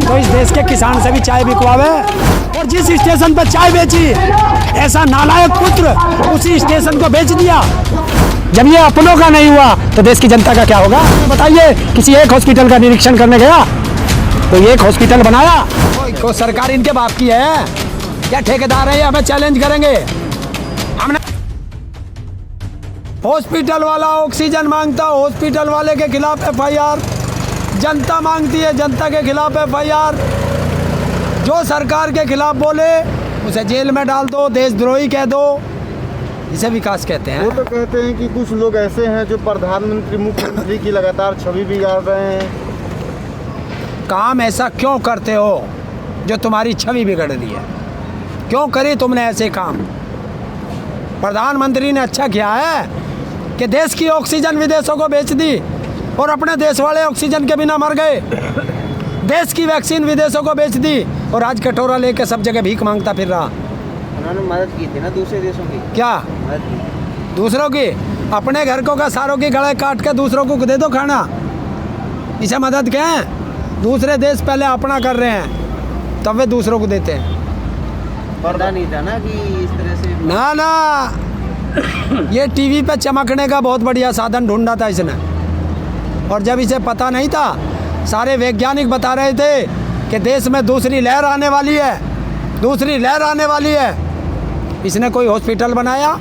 तो इस देश के किसान से भी चाय बिकवावे। और जिस स्टेशन पर चाय बेची ऐसा नालायक पुत्र उसी स्टेशन को बेच दिया। जब ये अपनों का नहीं हुआ तो देश की जनता का क्या होगा? बताइए, किसी एक हॉस्पिटल का निरीक्षण करने गया तो एक हॉस्पिटल बनाया, को सरकार इनके बाप की है क्या ठेकेदार है? हमें चैलेंज करेंगे। हमने हॉस्पिटल वाला ऑक्सीजन मांगता, हॉस्पिटल वाले के खिलाफ एफआईआर। जनता मांगती है, जनता के खिलाफ एफआईआर। जो सरकार के खिलाफ बोले उसे जेल में डाल दो, देशद्रोही कह दो। इसे विकास कहते हैं। वो तो कहते हैं कि कुछ लोग ऐसे हैं जो प्रधानमंत्री मुख्यमंत्री की लगातार छवि बिगाड़ रहे हैं। काम ऐसा क्यों करते हो जो तुम्हारी छवि बिगड़ रही है? क्यों करी तुमने ऐसे काम? प्रधानमंत्री ने अच्छा किया है कि देश की ऑक्सीजन विदेशों को बेच दी और अपने देश वाले ऑक्सीजन के बिना मर गए। देश की वैक्सीन विदेशों को बेच दी और आज कटोरा लेके सब जगह भीख मांगता फिर रहा। उन्होंने मदद की थी ना दूसरे देशों की। क्या मदद की? दूसरों की? अपने घर को का सारों की गले काट के दूसरों को दे दो खाना, इसे मदद क्या है? दूसरे देश पहले अपना कर रहे हैं तब वे दूसरों को देते हैं। पता नहीं था ना कि इस तरह से। ना ये टीवी पे चमकने का बहुत बढ़िया साधन ढूंढा था इसने। और जब इसे पता नहीं था, सारे वैज्ञानिक बता रहे थे कि देश में दूसरी लहर आने वाली है, दूसरी लहर आने वाली है। इसने कोई हॉस्पिटल बनाया,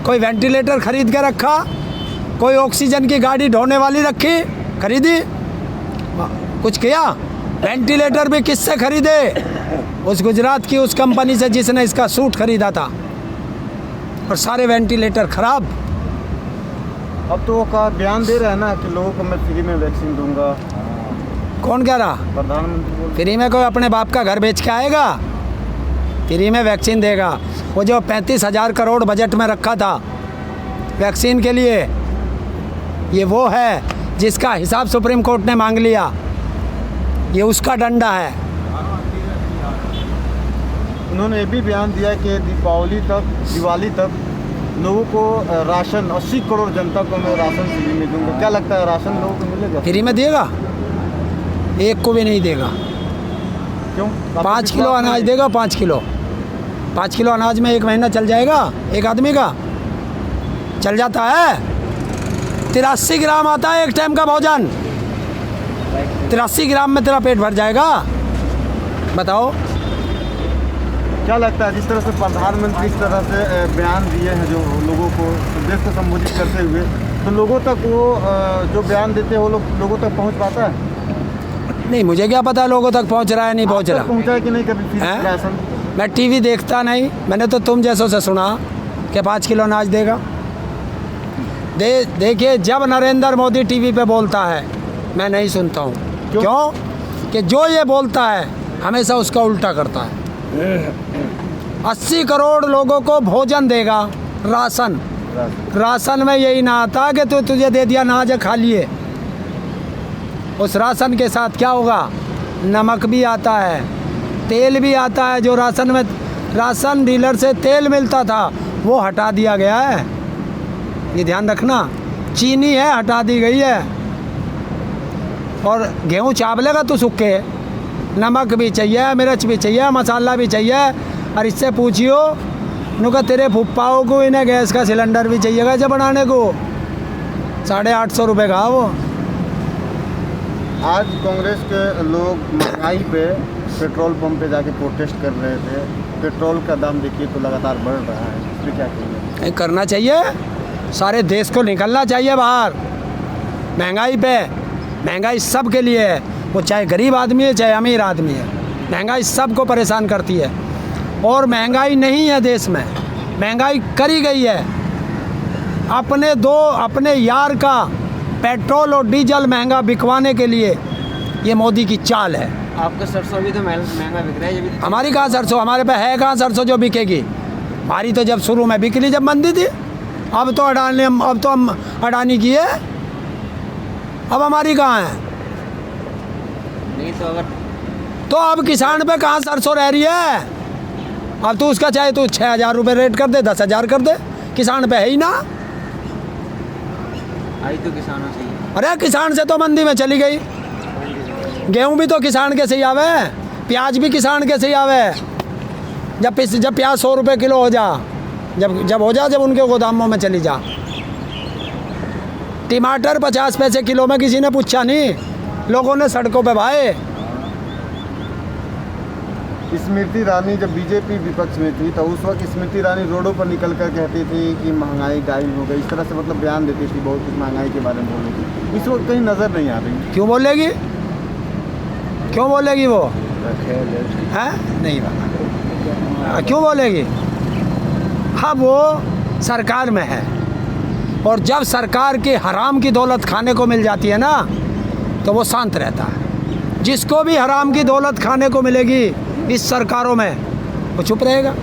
कोई वेंटिलेटर खरीद के रखा, कोई ऑक्सीजन की गाड़ी ढोने वाली रखी, खरीदी, कुछ किया? वेंटिलेटर भी किससे खरीदे? उस गुजरात की उस कंपनी से जिसने इसका सूट खरीदा था। और सारे वेंटिलेटर खराब। अब तो वो बयान दे रहे हैं ना कि लोगों को मैं फ्री में वैक्सीन दूंगा। कौन कह रहा? प्रधानमंत्री बोल। फ्री में कोई अपने बाप का घर बेच के आएगा? फ्री में वैक्सीन देगा? वो जो 35,000 करोड़ बजट में रखा था वैक्सीन के लिए, ये वो है जिसका हिसाब सुप्रीम कोर्ट ने मांग लिया। ये उसका डंडा है। उन्होंने ये भी बयान दिया कि दिवाली तक लोगों को राशन 80 करोड़ जनता को मैं राशन फ्री में दूंगा। क्या लगता है राशन लोगों को मिलेगा? फ्री में देगा? एक को भी नहीं देगा। क्यों? 5 किलो अनाज देगा। 5 किलो 5 किलो अनाज में 1 महीना चल जाएगा एक आदमी का? चल जाता है। 83 ग्राम आता है एक टाइम का भोजन। 83 ग्राम में तेरा पेट भर जाएगा? बताओ। क्या लगता है जिस तरह से प्रधानमंत्री इस तरह से बयान दिए हैं जो लोगों को देश को संबोधित करते हुए, तो लोगों तक वो जो बयान देते हैं वो लोगों तक पहुंच पाता है? नहीं, मुझे क्या पता लोगों तक पहुंच रहा है नहीं पहुंच रहा। पहुंचा है कि नहीं कभी फ्री हैं? राशन? मैं टीवी देखता नहीं। मैंने तो तुम जैसों से सुना कि 5 किलो अनाज देगा। देखिए, जब नरेंद्र मोदी टीवी पे बोलता है मैं नहीं सुनता हूँ। क्यों? कि जो ये बोलता है हमेशा उसका उल्टा करता है। 80 करोड़ लोगों को भोजन देगा, राशन में यही ना आता कि तुझे दे दिया ना जा खा लिए। उस राशन के साथ क्या होगा? नमक भी आता है, तेल भी आता है। जो राशन में राशन डीलर से तेल मिलता था वो हटा दिया गया है, ये ध्यान रखना। चीनी है हटा दी गई है। और गेहूँ चावलेगा तो सूखे। नमक भी चाहिए, मिर्च भी चाहिए, मसाला भी चाहिए। और इससे पूछियो नुका तेरे फुप्पाओं को इन्हें गैस का सिलेंडर भी चाहिएगा जब बनाने को। 850 रुपये का वो। आज कांग्रेस के लोग महंगाई पे पेट्रोल पंप पे जाके प्रोटेस्ट कर रहे थे। पेट्रोल का दाम देखिए तो लगातार बढ़ रहा है, इस पर क्या कहेंगे? करना चाहिए, सारे देश को निकलना चाहिए बाहर। महंगाई पे, महंगाई सब के लिए है, वो चाहे गरीब आदमी है चाहे अमीर आदमी है। महंगाई सबको परेशान करती है। और महंगाई नहीं है देश में, महंगाई करी गई है। अपने यार का पेट्रोल और डीजल महंगा बिकवाने के लिए ये मोदी की चाल है। आपका सरसों भी तो महंगा बिक रहा है। ये भी तो हमारी कहाँ सरसों? हमारे पे है कहाँ सरसों जो बिकेगी? हमारी तो जब शुरू में बिक ली जब मंदी थी। अब तो हम अडानी की है, अब हमारी कहाँ है? नहीं तो अगर तो अब किसान पे कहाँ सरसों रह रही है? अब तू उसका चाहे तू 6,000 रुपये रेट कर दे, 10,000 कर दे, किसान पे है ही ना। आई तो किसानों से ही। अरे किसान से तो मंदी में चली गई। गेहूं भी तो किसान के सही आवे, प्याज भी किसान के सही आवे। जब प्याज 100 रुपये किलो हो जा, जब हो जा, जब उनके गोदामों में चली जा। टमाटर 50 पैसे किलो में किसी ने पूछा नहीं, लोगों ने सड़कों पे भाए। स्मृति ईरानी जब बीजेपी विपक्ष में थी तो उस वक्त स्मृति ईरानी रोडों पर निकल कर कहती थी कि महंगाई गायब हो गई, इस तरह से मतलब बयान देती थी, बहुत कुछ महंगाई के बारे में बोलेगी। इस वक्त कहीं नज़र नहीं आ रही। क्यों बोलेगी, क्यों बोलेगी वो? हैं नहीं बात, क्यों बोलेगी? हाँ, वो सरकार में है, और जब सरकार की हराम की दौलत खाने को मिल जाती है ना, तो वो शांत रहता है। जिसको भी हराम की दौलत खाने को मिलेगी इस सरकारों में, वो चुप रहेगा।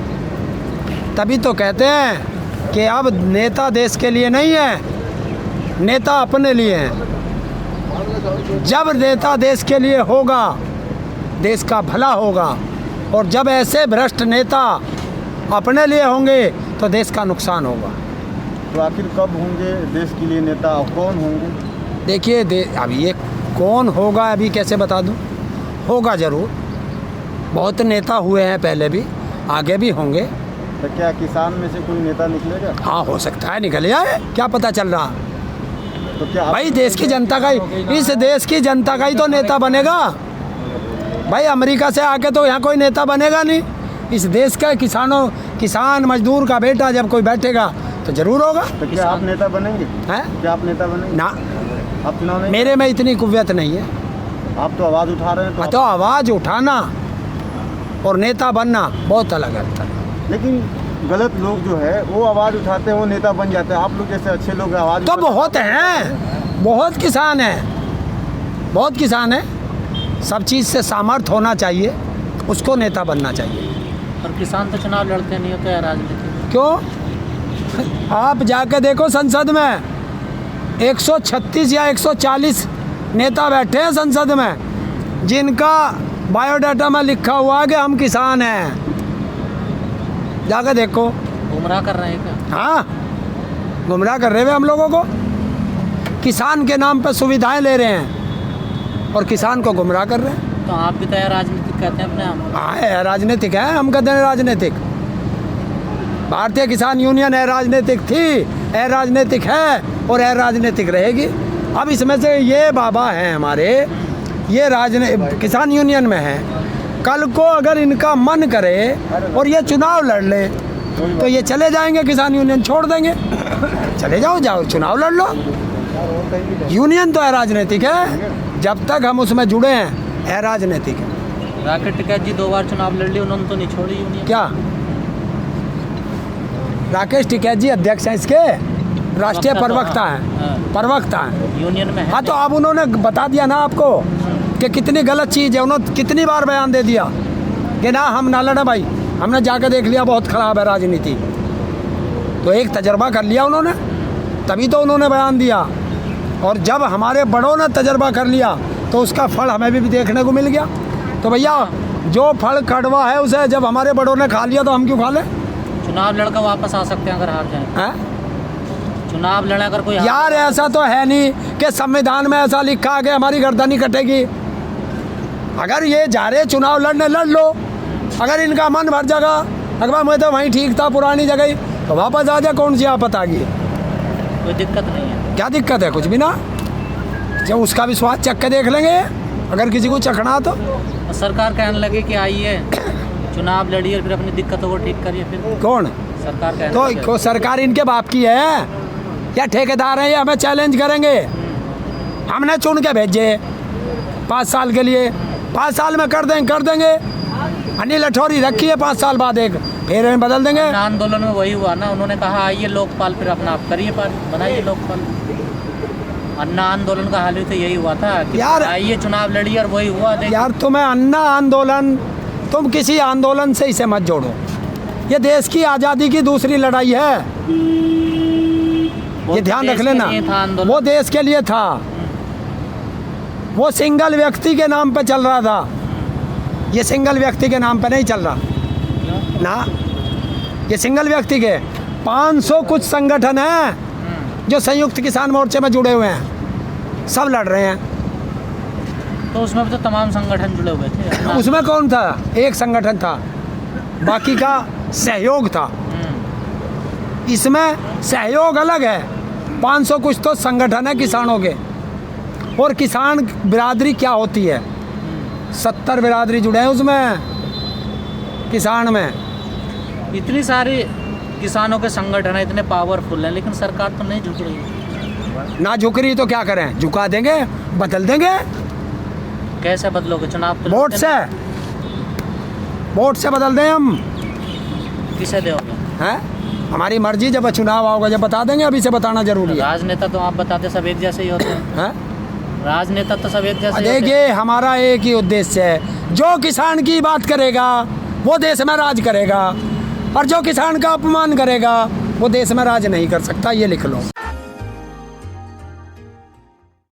तभी तो कहते हैं कि अब नेता देश के लिए नहीं है, नेता अपने लिए हैं। जब नेता देश के लिए होगा, देश का भला होगा, और जब ऐसे भ्रष्ट नेता अपने लिए होंगे तो देश का नुकसान होगा। तो आखिर कब होंगे देश के लिए नेता और कौन होंगे? देखिए, अभी ये कौन होगा अभी कैसे बता दूं? होगा ज़रूर, बहुत नेता हुए हैं पहले भी, आगे भी होंगे। तो क्या किसान में से कोई नेता निकलेगा? हाँ, हो सकता है निकल जाए, क्या पता चल रहा। तो क्या भाई देश की जनता का ही, इस देश की जनता का ही तो नेता बनेगा। भाई अमेरिका से आके तो यहाँ कोई नेता बनेगा नहीं। इस देश का किसान मजदूर का बेटा जब कोई बैठेगा तो जरूर होगा। तो क्या आप नेता बनेंगे? हैं? क्या आप नेता बनेंगे? ना, आप चुनाव नहीं? मेरे में इतनी कुव्वत नहीं है। आप तो आवाज़ उठा रहे हैं तो आवाज़ उठाना और नेता बनना बहुत अलग है। लेकिन गलत लोग जो है वो आवाज़ उठाते हैं, वो नेता बन जाते हैं। आप लोग जैसे अच्छे लोग आवाज़ तो बहुत हैं, बहुत किसान हैं, बहुत किसान हैं। सब चीज़ से सामर्थ्य होना चाहिए, उसको नेता बनना चाहिए। और किसान तो चुनाव लड़ते नहीं होते राजनीति। क्यों? आप जाके देखो संसद में 136 या 140 नेता बैठे हैं संसद में, जिनका बायोडाटा में लिखा हुआ है कि हम किसान हैं। जाकर देखो। गुमराह कर रहे हैं क्या? हाँ, गुमराह कर रहे हैं हम लोगों को। किसान के नाम पर सुविधाएं ले रहे हैं और किसान को गुमराह कर रहे हैं। तो आप भी तो यार राजनीतिक कहते हैं अपने आप? हाँ, है राजनीतिक है, हम कहते हैं राजनीतिक। भारतीय किसान यूनियन है राजनीतिक थी, है राजनीतिक है और है राजनीतिक रहेगी। अब इसमें से ये बाबा हैं हमारे, ये किसान यूनियन में है। कल को अगर इनका मन करे और ये चुनाव लड़ ले तो ये चले जाएंगे, किसान यूनियन छोड़ देंगे। चले जाओ चुनाव लड़ लो। यूनियन तो है राजनीतिक है, जब तक हम उसमें जुड़े हैं है राजनीतिक है। राकेश टिकैत जी 2 बार चुनाव लड़ लिए, उन्होंने तो नहीं छोड़ी यूनियन। क्या राकेश टिकैत जी अध्यक्ष हैं इसके, राष्ट्रीय प्रवक्ता हैं, प्रवक्ता हैं यूनियन में है। हाँ, तो अब उन्होंने बता दिया ना आपको कि कितनी गलत चीज़ है। उन्होंने कितनी बार बयान दे दिया कि ना हम ना लड़े भाई, हमने जाकर देख लिया बहुत ख़राब है राजनीति। तो एक तजर्बा कर लिया उन्होंने, तभी तो उन्होंने बयान दिया। और जब हमारे बड़ों ने तजर्बा कर लिया तो उसका फल हमें भी देखने को मिल गया। तो भैया जो फल कड़वा है उसे जब हमारे बड़ों ने खा लिया तो हम क्यों खा लें? चुनाव लड़कर वापस आ सकते हैं अगर हार जाए। हैं? चुनाव लड़ा कर कोई यार ऐसा तो है नहीं कि संविधान में ऐसा लिखा है कि हमारी गर्दनी कटेगी। अगर ये जा रहे चुनाव लड़ने, लड़ लो। अगर इनका मन भर जाएगा, अगर मैं तो वहीं ठीक था पुरानी जगह ही, तो वापस आ जाए, कौन सी आफत आ गई? कोई दिक्कत नहीं है। क्या दिक्कत है? कुछ भी ना। जब उसका भी स्वाद चख के देख लेंगे, अगर किसी को चखना तो। सरकार कहने लगे कि आइए चुनाव लड़िए फिर अपनी दिक्कतों को ठीक करिए, फिर कौन? सरकार कहने तो लगे। को सरकार इनके बाप की है या ठेकेदार है? ये हमें चैलेंज करेंगे। हमने चुन के भेजे 5 साल के लिए, 5 साल में कर देंगे। अनिल अठौरी रखी है 5 साल बाद एक, फिर बदल देंगे। आंदोलन में वही हुआ ना, उन्होंने कहा आइए लोकपाल, फिर अपना आप करिए पाल, बनाइए लोकपाल। अन्ना आंदोलन का हाल तो यही हुआ था कि यार आइए चुनाव लड़िए, और वही हुआ। यार तुम्हें अन्ना आंदोलन, तुम किसी आंदोलन से इसे मत जोड़ो। ये देश की आज़ादी की दूसरी लड़ाई है, ये ध्यान रख लेना। वो देश के लिए था, वो सिंगल व्यक्ति के नाम पे चल रहा था। ये सिंगल व्यक्ति के नाम पे नहीं चल रहा ना, ये सिंगल व्यक्ति के 500 कुछ संगठन हैं जो संयुक्त किसान मोर्चे में जुड़े हुए हैं, सब लड़ रहे हैं। तो उसमें भी तो तमाम संगठन जुड़े हुए थे अपना- उसमें कौन था? एक संगठन था, बाकी का सहयोग था। इसमें सहयोग अलग है। 500 कुछ तो संगठन है किसानों के। और किसान बिरादरी क्या होती है? 70 बिरादरी जुड़े हैं उसमें, किसान में। इतनी सारी किसानों के संगठन है, इतने पावरफुल हैं, लेकिन सरकार तो नहीं झुक रही है। ना झुक रही तो क्या करें? झुका देंगे, बदल देंगे। कैसे बदलोगे? चुनाव तो वोट से, वोट से बदल दें हम। किसे दोगे? हैं? हमारी मर्जी, जब चुनाव आओगे जब बता देंगे, अभी से बताना जरूरी है। राजनेता तो आप बताते सब एक जैसे ही होते हैं। हैं? राजनेता तो सब एक जैसे ही होते हैं। देखिए, हमारा एक ही उद्देश्य है, जो किसान की बात करेगा वो देश में राज करेगा, और जो किसान का अपमान करेगा वो देश में राज नहीं कर सकता। ये लिख लो।